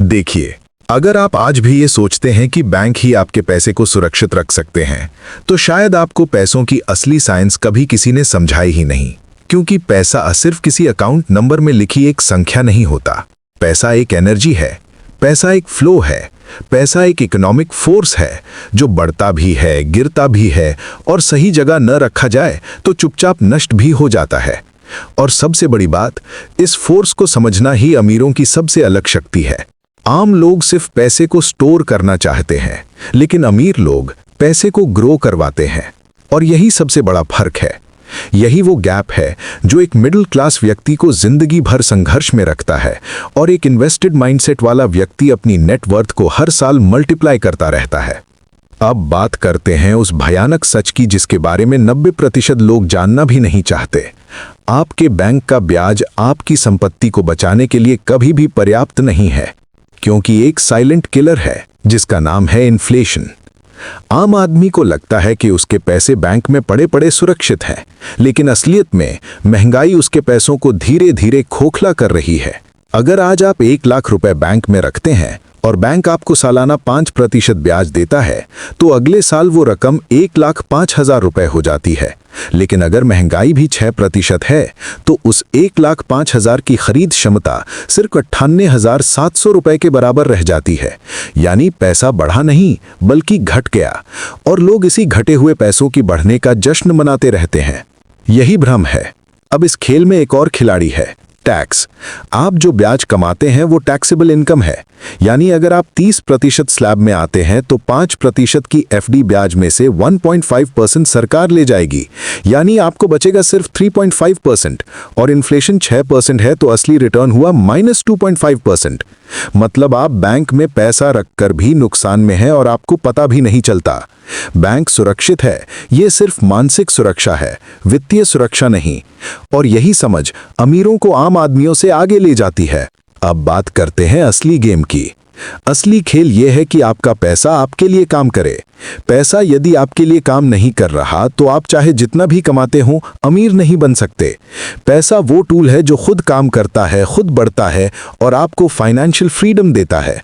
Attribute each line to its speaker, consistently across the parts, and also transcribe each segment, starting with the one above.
Speaker 1: देखिए, अगर आप आज भी ये सोचते हैं कि बैंक ही आपके पैसे को सुरक्षित रख सकते हैं, तो शायद आपको पैसों की असली साइंस कभी किसी ने समझाई ही नहीं। क्योंकि पैसा सिर्फ किसी अकाउंट नंबर में लिखी एक संख्या नहीं होता। पैसा एक एनर्जी है, पैसा एक फ्लो है, पैसा एक इकोनॉमिक फोर्स है जो बढ़ता भी है, गिरता भी है और सही जगह न रखा जाए तो चुपचाप नष्ट भी हो जाता है। और सबसे बड़ी बात, इस फोर्स को समझना ही अमीरों की सबसे अलग शक्ति है। आम लोग सिर्फ पैसे को स्टोर करना चाहते हैं, लेकिन अमीर लोग पैसे को ग्रो करवाते हैं। और यही सबसे बड़ा फर्क है। यही वो गैप है जो एक मिडिल क्लास व्यक्ति को जिंदगी भर संघर्ष में रखता है और एक इन्वेस्टेड माइंडसेट वाला व्यक्ति अपनी नेटवर्थ को हर साल मल्टीप्लाई करता रहता है। अब बात करते हैं उस भयानक सच की जिसके बारे में 90% लोग जानना भी नहीं चाहते। आपके बैंक का ब्याज आपकी संपत्ति को बचाने के लिए कभी भी पर्याप्त नहीं है, क्योंकि एक साइलेंट किलर है जिसका नाम है इन्फ्लेशन। आम आदमी को लगता है कि उसके पैसे बैंक में पड़े पड़े सुरक्षित हैं, लेकिन असलियत में महंगाई उसके पैसों को धीरे धीरे खोखला कर रही है। अगर आज आप 1 लाख रुपए बैंक में रखते हैं और बैंक आपको सालाना 5% ब्याज देता है, तो अगले साल वो रकम 1,05,000 रुपए हो जाती है। लेकिन अगर महंगाई भी 6% है, तो उस 1,05,000 की खरीद क्षमता सिर्फ 98,700 रुपए के बराबर रह जाती है। यानी पैसा बढ़ा नहीं, बल्कि घट गया। और लोग इसी घटे हुए पैसों की बढ़ने का जश्न मनाते रहते हैं। यही भ्रम है। अब इस खेल में एक और खिलाड़ी है, टैक्स। आप जो ब्याज कमाते हैं वो टैक्सेबल इनकम है। यानी अगर आप 30% स्लैब में आते हैं तो 5% की एफडी ब्याज में से 1.5% सरकार ले जाएगी। यानी आपको बचेगा सिर्फ 3.5%। और इन्फ्लेशन 6% है तो असली रिटर्न हुआ -2.5%। मतलब आप बैंक में पैसा रखकर भी नुकसान में हैं और आपको पता भी नहीं चलता। बैंक सुरक्षित है, ये सिर्फ मानसिक सुरक्षा है, वित्तीय सुरक्षा नहीं। और यही समझ अमीरों को आम आदमियों से आगे ले जाती है। अब बात करते हैं असली गेम की। असली खेल यह है कि आपका पैसा आपके लिए काम करे। पैसा यदि आपके लिए काम नहीं कर रहा तो आप चाहे जितना भी कमाते हो, अमीर नहीं बन सकते। पैसा वो टूल है जो खुद काम करता है, खुद बढ़ता है और आपको फाइनेंशियल फ्रीडम देता है।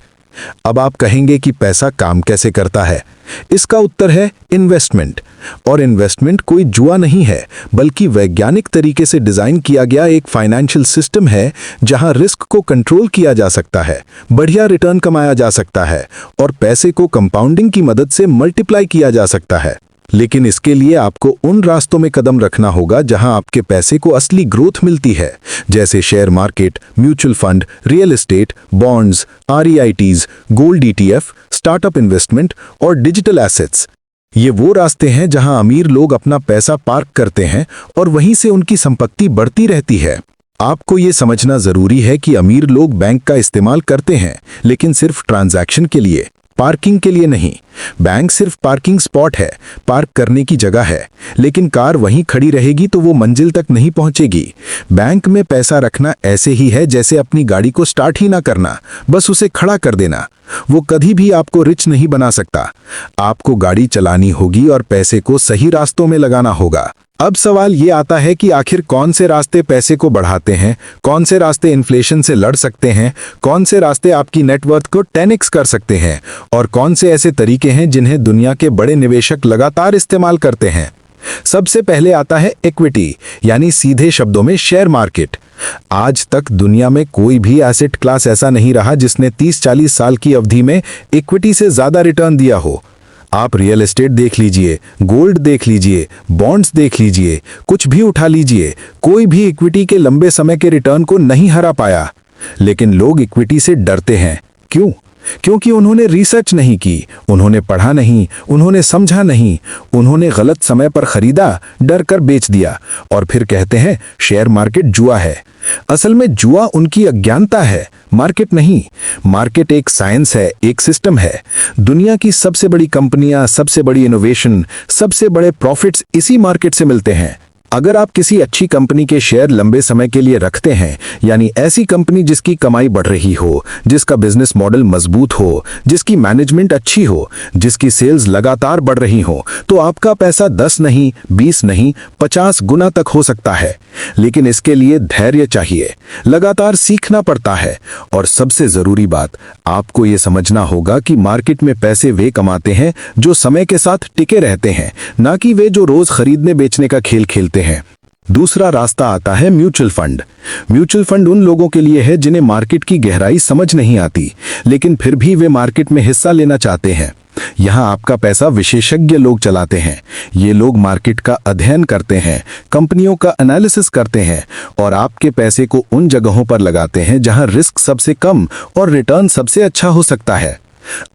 Speaker 1: अब आप कहेंगे कि पैसा काम कैसे करता है? इसका उत्तर है इन्वेस्टमेंट। और इन्वेस्टमेंट कोई जुआ नहीं है, बल्कि वैज्ञानिक तरीके से डिजाइन किया गया एक फाइनेंशियल सिस्टम है जहां रिस्क को कंट्रोल किया जा सकता है, बढ़िया रिटर्न कमाया जा सकता है और पैसे को कंपाउंडिंग की मदद से मल्टीप्लाई किया जा सकता है। लेकिन इसके लिए आपको उन रास्तों में कदम रखना होगा जहां आपके पैसे को असली ग्रोथ मिलती है, जैसे share market, mutual fund, real estate, bonds, REITs, gold ETF, startup investment और डिजिटल एसेट्स। ये वो रास्ते हैं जहां अमीर लोग अपना पैसा पार्क करते हैं और वहीं से उनकी संपत्ति बढ़ती रहती है। आपको ये समझना जरूरी है कि अमीर लोग बैंक का इस्तेमाल करते हैं, लेकिन सिर्फ ट्रांजैक्शन के लिए, पार्किंग के लिए नहीं। बैंक सिर्फ पार्किंग स्पॉट है, पार्क करने की जगह है, लेकिन कार वहीं खड़ी रहेगी तो वो मंजिल तक नहीं पहुंचेगी। बैंक में पैसा रखना ऐसे ही है जैसे अपनी गाड़ी को स्टार्ट ही ना करना, बस उसे खड़ा कर देना। वो कभी भी आपको रिच नहीं बना सकता। आपको गाड़ी चलानी होगी और पैसे को सही रास्तों में लगाना होगा। अब सवाल ये आता है कि आखिर कौन से रास्ते पैसे को बढ़ाते हैं, कौन से रास्ते इन्फ्लेशन से लड़ सकते हैं, कौन से रास्ते आपकी नेटवर्थ को 10x कर सकते हैं और कौन से ऐसे तरीके हैं जिन्हें दुनिया के बड़े निवेशक लगातार इस्तेमाल करते हैं। सबसे पहले आता है इक्विटी, यानी सीधे शब्दों में शेयर मार्केट। आज तक दुनिया में कोई भी एसेट क्लास ऐसा नहीं रहा जिसने 30-40 साल की अवधि में इक्विटी से ज्यादा रिटर्न दिया हो। आप रियल एस्टेट देख लीजिए, गोल्ड देख लीजिए, बॉन्ड्स देख लीजिए, कुछ भी उठा लीजिए, कोई भी इक्विटी के लंबे समय के रिटर्न को नहीं हरा पाया। लेकिन लोग इक्विटी से डरते हैं। क्यों? क्योंकि उन्होंने रिसर्च नहीं की, उन्होंने पढ़ा नहीं, उन्होंने समझा नहीं, उन्होंने गलत समय पर खरीदा, डर कर बेच दिया और फिर कहते हैं शेयर मार्केट जुआ है। असल में जुआ उनकी अज्ञानता है, मार्केट नहीं। मार्केट एक साइंस है, एक सिस्टम है। दुनिया की सबसे बड़ी कंपनियां, सबसे बड़ी इनोवेशन, सबसे बड़े प्रॉफिट्स इसी मार्केट से मिलते हैं।
Speaker 2: अगर आप किसी अच्छी कंपनी के शेयर लंबे समय के लिए रखते हैं, यानी ऐसी कंपनी जिसकी कमाई बढ़ रही हो, जिसका बिजनेस मॉडल मजबूत हो, जिसकी मैनेजमेंट अच्छी हो, जिसकी सेल्स लगातार बढ़ रही हो, तो आपका पैसा 10 नहीं, 20 नहीं, 50 गुना तक हो सकता है। लेकिन इसके लिए धैर्य चाहिए, लगातार सीखना पड़ता है, और सबसे जरूरी बात, आपको ये समझना होगा कि मार्केट में पैसे वे कमाते हैं जो समय के साथ टिके रहते हैं, ना कि वे जो रोज खरीदने बेचने का खेल खेलते हैं। दूसरा रास्ता आता है म्यूचुअल फंड। म्यूचुअल फंड उन लोगों के लिए है जिन्हें मार्केट की गहराई समझ नहीं आती, लेकिन फिर भी वे मार्केट में हिस्सा लेना चाहते हैं। यहाँ आपका पैसा विशेषज्ञ लोग चलाते हैं। ये लोग मार्केट का अध्ययन करते हैं, कंपनियों का एनालिसिस करते हैं और आपके पैसे को उन जगहों पर लगाते हैं जहां रिस्क सबसे कम और रिटर्न सबसे अच्छा हो सकता है।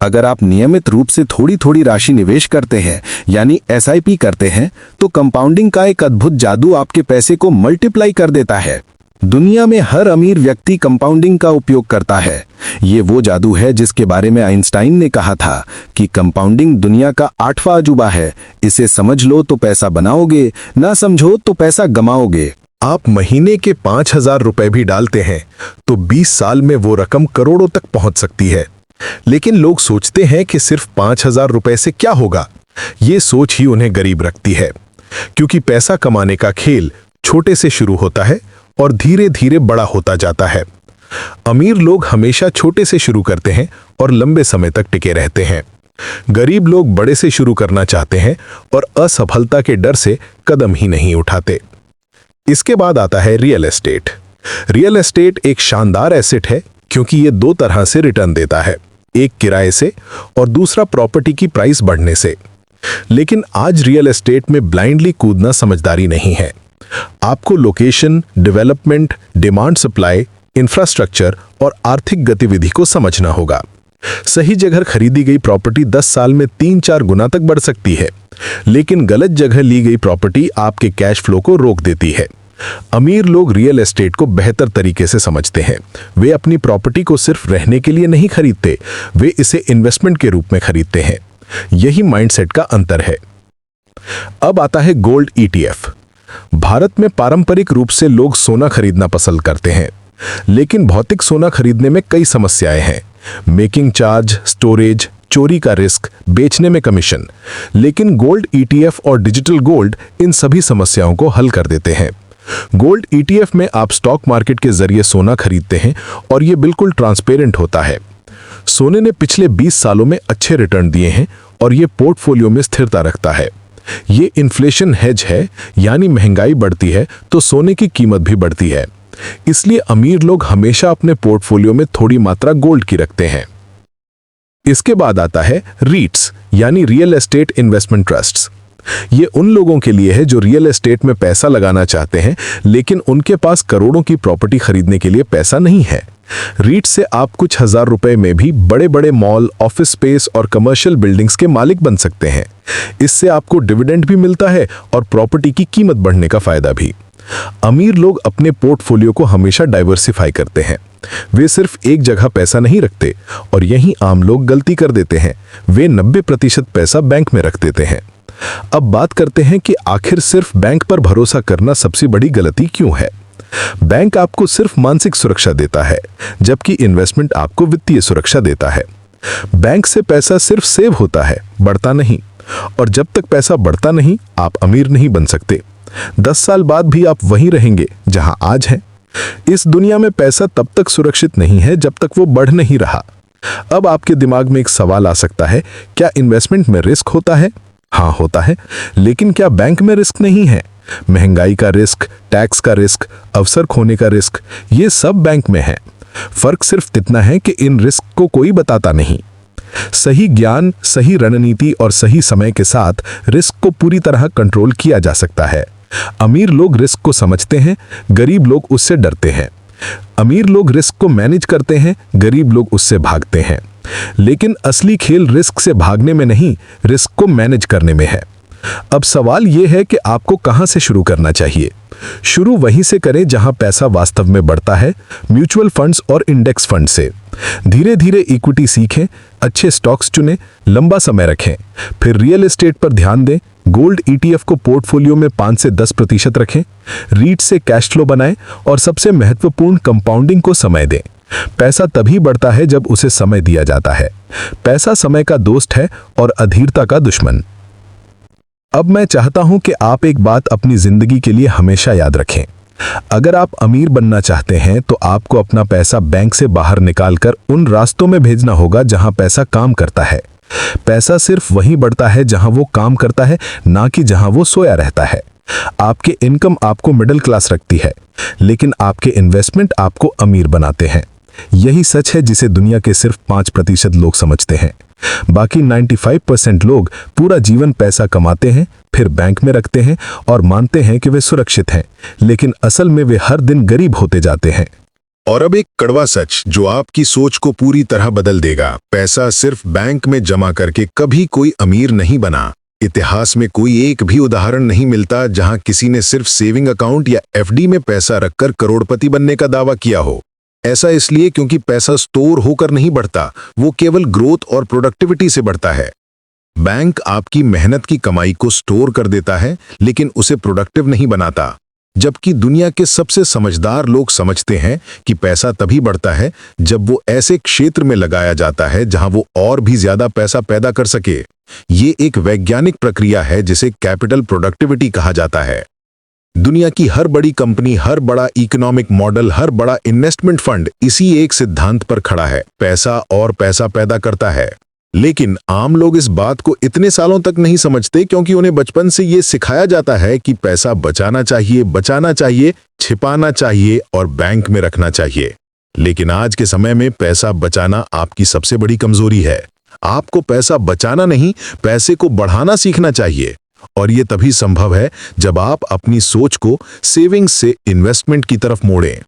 Speaker 2: अगर आप नियमित रूप से थोड़ी थोड़ी राशि निवेश करते हैं, यानी SIP करते हैं, तो कंपाउंडिंग का एक अद्भुत जादू आपके पैसे को मल्टीप्लाई कर देता है। दुनिया में हर अमीर व्यक्ति कंपाउंडिंग का उपयोग करता है। ये वो जादू है जिसके बारे में आइंस्टाइन ने कहा था कि कंपाउंडिंग दुनिया का 8वां अजूबा है। इसे समझ लो तो पैसा बनाओगे, ना समझो तो पैसा गमाओगे।
Speaker 1: आप महीने के 5,000 रुपए भी डालते हैं तो 20 साल में वो रकम करोड़ों तक पहुंच सकती है। लेकिन लोग सोचते हैं कि सिर्फ 5,000 रुपए से क्या होगा। ये सोच ही उन्हें गरीब रखती है, क्योंकि पैसा कमाने का खेल छोटे से शुरू होता है और धीरे धीरे बड़ा होता जाता है। अमीर लोग हमेशा छोटे से शुरू करते हैं और लंबे समय तक टिके रहते हैं। गरीब लोग बड़े से शुरू करना चाहते हैं और असफलता के डर से कदम ही नहीं उठाते। इसके बाद आता है रियल एस्टेट। रियल एस्टेट एक शानदार एसेट है क्योंकि ये 2 तरह से रिटर्न देता है, एक किराए से और दूसरा प्रॉपर्टी की प्राइस बढ़ने से। लेकिन आज रियल एस्टेट में ब्लाइंडली कूदना समझदारी नहीं है। आपको location, development, demand supply, infrastructure और आर्थिक गतिविधि को समझना होगा। सही जगह खरीदी गई प्रॉपर्टी 10 साल में 3-4 गुना तक बढ़ सकती है, लेकिन गलत जगह ली गई प्रॉपर्टी आपके कैश फ्लो को रोक देती है। अमीर लोग रियल एस्टेट को बेहतर तरीके से समझते हैं। वे अपनी प्रॉपर्टी को सिर्फ रहने के लिए नहीं खरीदते, वे इसे इन्वेस्टमेंट के रूप में खरीदते हैं। यही माइंडसेट का अंतर है। अब आता है गोल्ड ETF। भारत में पारंपरिक रूप से लोग सोना खरीदना पसंद करते हैं, लेकिन भौतिक सोना खरीदने में कई समस्याएं हैं। मेकिंग चार्ज, स्टोरेज, चोरी का रिस्क, बेचने में कमीशन। लेकिन गोल्ड ETF और डिजिटल गोल्ड इन सभी समस्याओं को हल कर देते हैं। गोल्ड ETF में आप स्टॉक मार्केट के जरिए सोना खरीदते हैं और ये बिल्कुल ट्रांसपेरेंट होता है। सोने ने पिछले 20 सालों में अच्छे रिटर्न दिए हैं और ये पोर्टफोलियो में स्थिरता रखता है। ये इन्फ्लेशन हेज है, यानी महंगाई बढ़ती है तो सोने की कीमत भी बढ़ती है। इसलिए अमीर लोग हमेशा अपने पोर्टफोलियो में थोड़ी मात्रा गोल्ड की रखते हैं। इसके बाद आता है रीट्स, यानी रियल एस्टेट इन्वेस्टमेंट ट्रस्ट्स। ये उन लोगों के लिए है जो रियल एस्टेट में पैसा लगाना चाहते हैं, लेकिन उनके पास करोड़ों की प्रॉपर्टी खरीदने के लिए पैसा नहीं है। रीट से आप कुछ हजार रुपए में भी बड़े बड़े मॉल, ऑफिस स्पेस और कमर्शियल बिल्डिंग्स के मालिक बन सकते हैं। इससे आपको डिविडेंड भी मिलता है और प्रॉपर्टी की कीमत बढ़ने का फायदा भी। अमीर लोग अपने पोर्टफोलियो को हमेशा डाइवर्सिफाई करते हैं। वे सिर्फ एक जगह पैसा नहीं रखते, और यही आम लोग गलती कर देते हैं। वे 90% पैसा बैंक में रख देते हैं। अब बात करते हैं कि आखिर सिर्फ बैंक पर भरोसा करना सबसे बड़ी गलती क्यों है। बैंक आपको सिर्फ मानसिक सुरक्षा देता है, जबकि इन्वेस्टमेंट आपको वित्तीय सुरक्षा देता है। बैंक से पैसा सिर्फ सेव होता है, बढ़ता नहीं, और जब तक पैसा बढ़ता नहीं, आप अमीर नहीं बन सकते। 10 साल बाद भी आप वहीं रहेंगे जहां आज हैं। इस दुनिया में पैसा तब तक सुरक्षित नहीं है जब तक वो बढ़ नहीं रहा। अब आपके दिमाग में एक सवाल आ सकता है, क्या इन्वेस्टमेंट में रिस्क होता है? हाँ, होता है, लेकिन क्या बैंक में रिस्क नहीं है? महंगाई का रिस्क, टैक्स का रिस्क, अवसर खोने का रिस्क, ये सब बैंक में है। फर्क सिर्फ इतना है कि इन रिस्क को कोई बताता नहीं। सही ज्ञान, सही रणनीति और सही समय के साथ रिस्क को पूरी तरह कंट्रोल किया जा सकता है। अमीर लोग रिस्क को समझते हैं, गरीब लोग उससे डरते हैं। अमीर लोग रिस्क को मैनेज करते हैं, गरीब लोग उससे भागते हैं। लेकिन असली खेल रिस्क से भागने में नहीं, रिस्क को मैनेज करने में है। अब सवाल यह है कि आपको कहां से शुरू करना चाहिए। शुरू वहीं से करें जहां पैसा वास्तव में बढ़ता है, म्यूचुअल फंड्स और इंडेक्स फंड से। धीरे धीरे इक्विटी सीखें, अच्छे स्टॉक्स चुनें, लंबा समय रखें, फिर रियल एस्टेट पर ध्यान दें, गोल्ड ईटीएफ को पोर्टफोलियो में 5 से 10% रखें, रीट से कैश फ्लो बनाएं और सबसे महत्वपूर्ण कंपाउंडिंग को समय दें। पैसा तभी बढ़ता है जब उसे समय दिया जाता है। पैसा समय का दोस्त है और अधीरता का दुश्मन। अब मैं चाहता हूं कि आप एक बात अपनी जिंदगी के लिए हमेशा याद रखें। अगर आप अमीर बनना चाहते हैं तो आपको अपना पैसा बैंक से बाहर निकालकर उन रास्तों में भेजना होगा जहां पैसा काम करता है। पैसा सिर्फ वहीं बढ़ता है जहां वो काम करता है, ना कि जहां वो सोया रहता है। आपके इनकम आपको मिडिल क्लास रखती है, लेकिन आपके इन्वेस्टमेंट आपको अमीर बनाते हैं। यही सच है जिसे दुनिया के सिर्फ 5% लोग समझते हैं। बाकी 95% लोग पूरा जीवन पैसा कमाते हैं, फिर बैंक में रखते हैं और मानते हैं कि वे सुरक्षित हैं, लेकिन असल में वे हर दिन गरीब होते जाते हैं।
Speaker 3: और अब एक कड़वा सच जो आपकी सोच को पूरी तरह बदल देगा। पैसा सिर्फ बैंक में जमा करके कभी कोई अमीर नहीं बना। इतिहास में कोई एक भी उदाहरण नहीं मिलता जहां किसी ने सिर्फ सेविंग अकाउंट या एफडी में पैसा रखकर करोड़पति बनने का दावा किया हो। ऐसा इसलिए क्योंकि पैसा स्टोर होकर नहीं बढ़ता, वो केवल ग्रोथ और प्रोडक्टिविटी से बढ़ता है। बैंक आपकी मेहनत की कमाई को स्टोर कर देता है, लेकिन उसे प्रोडक्टिव नहीं बनाता। जबकि दुनिया के सबसे समझदार लोग समझते हैं कि पैसा तभी बढ़ता है जब वो ऐसे क्षेत्र में लगाया जाता है जहां वो और भी ज्यादा पैसा पैदा कर सके। ये एक वैज्ञानिक प्रक्रिया है जिसे कैपिटल प्रोडक्टिविटी कहा जाता है। दुनिया की हर बड़ी कंपनी, हर बड़ा इकोनॉमिक मॉडल, हर बड़ा इन्वेस्टमेंट फंड इसी एक सिद्धांत पर खड़ा है, पैसा और पैसा पैदा करता है। लेकिन आम लोग इस बात को इतने सालों तक नहीं समझते क्योंकि उन्हें बचपन से ये सिखाया जाता है कि पैसा बचाना चाहिए, छिपाना चाहिए और बैंक में रखना चाहिए। लेकिन आज के समय में पैसा बचाना आपकी सबसे बड़ी कमजोरी है। आपको पैसा बचाना नहीं, पैसे को बढ़ाना सीखना चाहिए। और ये तभी संभव है जब आप अपनी सोच को सेविंग्स से इन्वेस्टमेंट की तरफ मोड़ें।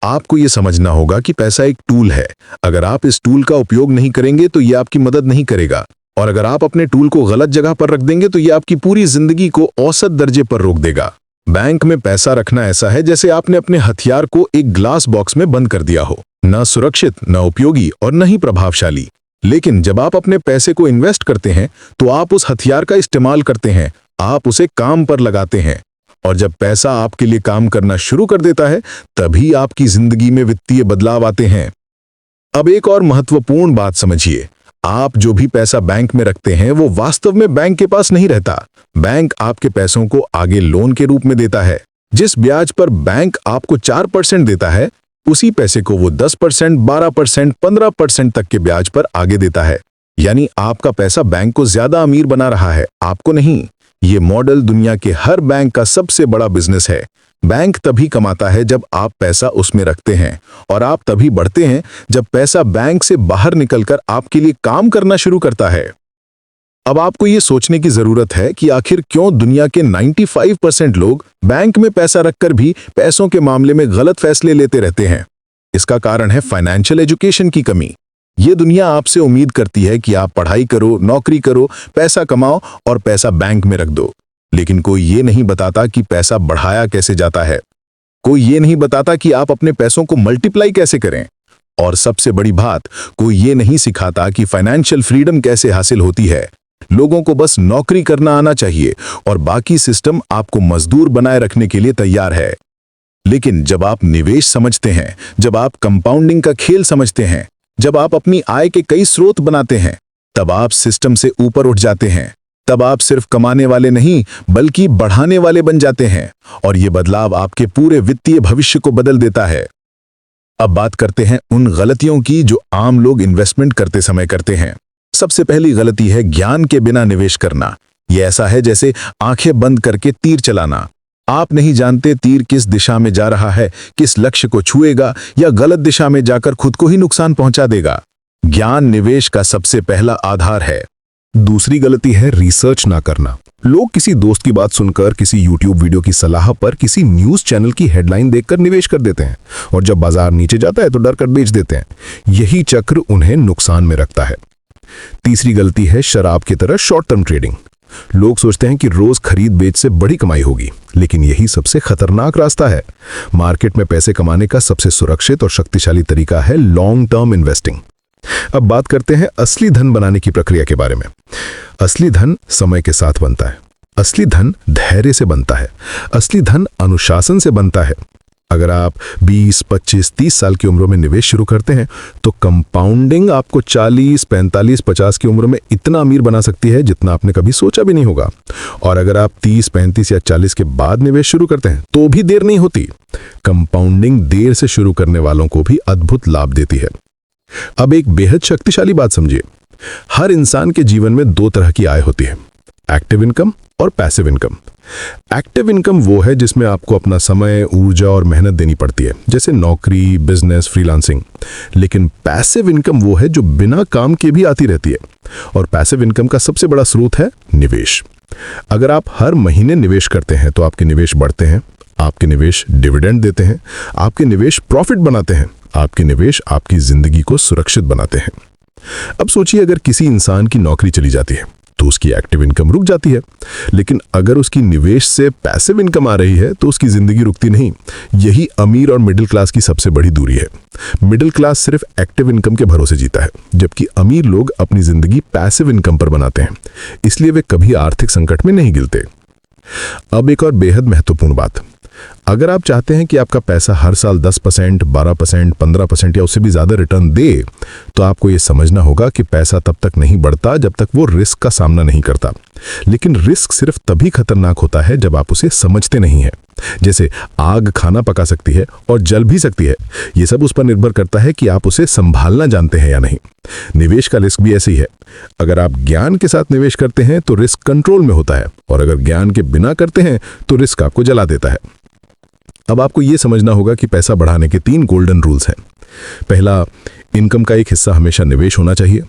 Speaker 3: आपको ये समझना होगा कि पैसा एक टूल है। अगर आप इस टूल का उपयोग नहीं करेंगे तो ये आपकी मदद नहीं करेगा, और अगर आप अपने टूल को गलत जगह पर रख देंगे तो ये आपकी पूरी जिंदगी को औसत दर्जे पर रोक देगा। बैंक में पैसा रखना ऐसा है जैसे आपने अपने हथियार को एक ग्लास बॉक्स में बंद कर दिया हो, न सुरक्षित, न उपयोगी और न ही प्रभावशाली। लेकिन जब आप अपने पैसे को इन्वेस्ट करते हैं तो आप उस हथियार का इस्तेमाल करते हैं, आप उसे काम पर लगाते हैं। और जब पैसा आपके लिए काम करना शुरू कर देता है तभी आपकी जिंदगी में वित्तीय बदलाव आते हैं। अब एक और महत्वपूर्ण बात समझिए, आप जो भी पैसा बैंक में रखते हैं वो वास्तव में बैंक के पास नहीं रहता। बैंक आपके पैसों को आगे लोन के रूप में देता है। जिस ब्याज पर बैंक आपको 4% देता है, उसी पैसे को वो 10%, 12%, 15% तक के ब्याज पर आगे देता है। यानी आपका पैसा बैंक को ज्यादा अमीर बना रहा है, आपको नहीं। ये मॉडल दुनिया के हर बैंक का सबसे बड़ा बिजनेस है। बैंक तभी कमाता है जब आप पैसा उसमें रखते हैं, और आप तभी बढ़ते हैं जब पैसा बैंक से बाहर निकलकर आपके लिए काम करना शुरू करता है। अब आपको ये सोचने की जरूरत है कि आखिर क्यों दुनिया के 95% लोग बैंक में पैसा रखकर भी पैसों के मामले में गलत फैसले लेते रहते हैं। इसका कारण है फाइनेंशियल एजुकेशन की कमी। ये दुनिया आपसे उम्मीद करती है कि आप पढ़ाई करो, नौकरी करो, पैसा कमाओ और पैसा बैंक में रख दो। लेकिन कोई ये नहीं बताता कि पैसा बढ़ाया कैसे जाता है। कोई ये नहीं बताता कि आप अपने पैसों को मल्टीप्लाई कैसे करें। और सबसे बड़ी बात, कोई ये नहीं सिखाता कि फाइनेंशियल फ्रीडम कैसे हासिल होती है। लोगों को बस नौकरी करना आना चाहिए और बाकी सिस्टम आपको मजदूर बनाए रखने के लिए तैयार है। लेकिन जब आप निवेश समझते हैं, जब आप कंपाउंडिंग का खेल समझते हैं, जब आप अपनी आय के कई स्रोत बनाते हैं, तब आप सिस्टम से ऊपर उठ जाते हैं। तब आप सिर्फ कमाने वाले नहीं बल्कि बढ़ाने वाले बन जाते हैं, और ये बदलाव आपके पूरे वित्तीय भविष्य को बदल देता है। अब बात करते हैं उन गलतियों की जो आम लोग इन्वेस्टमेंट करते समय करते हैं। सबसे पहली गलती है ज्ञान के बिना निवेश करना। यह ऐसा है जैसे आंखें बंद करके तीर चलाना। आप नहीं जानते तीर किस दिशा में जा रहा है, किस लक्ष्य को छुएगा या गलत दिशा में जाकर खुद को ही नुकसान पहुंचा देगा। ज्ञान निवेश का सबसे पहला आधार है।
Speaker 2: दूसरी गलती है रिसर्च ना करना। लोग किसी दोस्त की बात सुनकर, किसी यूट्यूब वीडियो की सलाह पर, किसी न्यूज चैनल की हेडलाइन देखकर निवेश कर देते हैं, और जब बाजार नीचे जाता है तो डर कर बेच देते हैं। यही चक्र उन्हें नुकसान में रखता है। तीसरी गलती है शराब की तरह शॉर्ट टर्म ट्रेडिंग। लोग सोचते हैं कि रोज खरीद बेच से बड़ी कमाई होगी, लेकिन यही सबसे खतरनाक रास्ता है। मार्केट में पैसे कमाने का सबसे सुरक्षित और शक्तिशाली तरीका है लॉन्ग टर्म इन्वेस्टिंग। अब बात करते हैं असली धन बनाने की प्रक्रिया के बारे में। असली धन समय के साथ बनता है।
Speaker 1: असली धन धैर्य से बनता है, असली धन अनुशासन से बनता है। अगर आप 20, 25, 30 साल की उम्र में निवेश शुरू करते हैं तो कंपाउंडिंग आपको 40, 45, 50 की उम्र में इतना अमीर बना सकती है जितना आपने कभी सोचा भी नहीं होगा। और अगर आप 30, 35 या 40 के बाद निवेश शुरू करते हैं तो भी देर नहीं होती। कंपाउंडिंग देर से शुरू करने वालों को भी अद्भुत लाभ देती है। अब एक बेहद शक्तिशाली बात समझिए, हर इंसान के जीवन में दो तरह की आय होती है, एक्टिव इनकम और पैसिव इनकम। एक्टिव इनकम वो है जिसमें आपको अपना समय, ऊर्जा और मेहनत देनी पड़ती है, जैसे नौकरी, बिजनेस, फ्रीलांसिंग। लेकिन पैसिव इनकम वो है जो बिना काम के भी आती रहती है। और पैसिव इनकम का सबसे बड़ा स्रोत है निवेश। अगर आप हर महीने निवेश करते हैं तो आपके निवेश बढ़ते हैं, आपके निवेश डिविडेंड देते हैं, आपके निवेश प्रॉफिट बनाते हैं, आपके निवेश आपकी जिंदगी को सुरक्षित बनाते हैं। अब सोचिए, अगर किसी इंसान की नौकरी चली जाती है तो उसकी एक्टिव इनकम रुक जाती है, लेकिन अगर उसकी निवेश से पैसिव इनकम आ रही है तो उसकी जिंदगी रुकती नहीं। यही अमीर और मिडिल क्लास की सबसे बड़ी दूरी है। मिडिल क्लास सिर्फ एक्टिव इनकम के भरोसे जीता है, जबकि अमीर लोग अपनी जिंदगी पैसिव इनकम पर बनाते हैं, इसलिए वे कभी आर्थिक संकट में नहीं गिरते। अब एक और बेहद महत्वपूर्ण बात, अगर आप चाहते हैं कि आपका पैसा हर साल 10%, 12%, 15% या उससे भी ज्यादा रिटर्न दे, तो आपको यह समझना होगा कि पैसा तब तक नहीं बढ़ता जब तक वो रिस्क का सामना नहीं करता। लेकिन रिस्क सिर्फ तभी खतरनाक होता है जब आप उसे समझते नहीं हैं। जैसे आग खाना पका सकती है और जल भी सकती है, ये सब उस पर निर्भर करता है कि आप उसे संभालना जानते हैं या नहीं। निवेश का रिस्क भी ऐसे ही है। अगर आप ज्ञान के साथ निवेश करते हैं तो रिस्क कंट्रोल में होता है, और अगर ज्ञान के बिना करते हैं तो रिस्क आपको जला देता है। अब आपको यह समझना होगा कि पैसा बढ़ाने के 3 गोल्डन रूल्स हैं। पहला, इनकम का एक हिस्सा हमेशा निवेश होना चाहिए।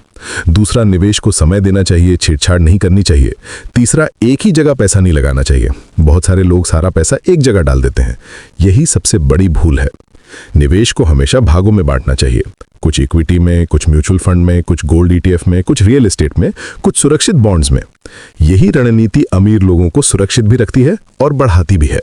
Speaker 1: दूसरा, निवेश को समय देना चाहिए, छेड़छाड़ नहीं करनी चाहिए। तीसरा, एक ही जगह पैसा नहीं लगाना चाहिए। बहुत सारे लोग सारा पैसा एक जगह डाल देते हैं, यही सबसे बड़ी भूल है। निवेश को हमेशा भागों में बांटना चाहिए, कुछ इक्विटी में, कुछ म्यूचुअल फंड में, कुछ गोल्ड ETF में, कुछ रियल एस्टेट में, कुछ सुरक्षित बॉन्ड्स में। यही रणनीति अमीर लोगों को सुरक्षित भी रखती है और बढ़ाती भी है।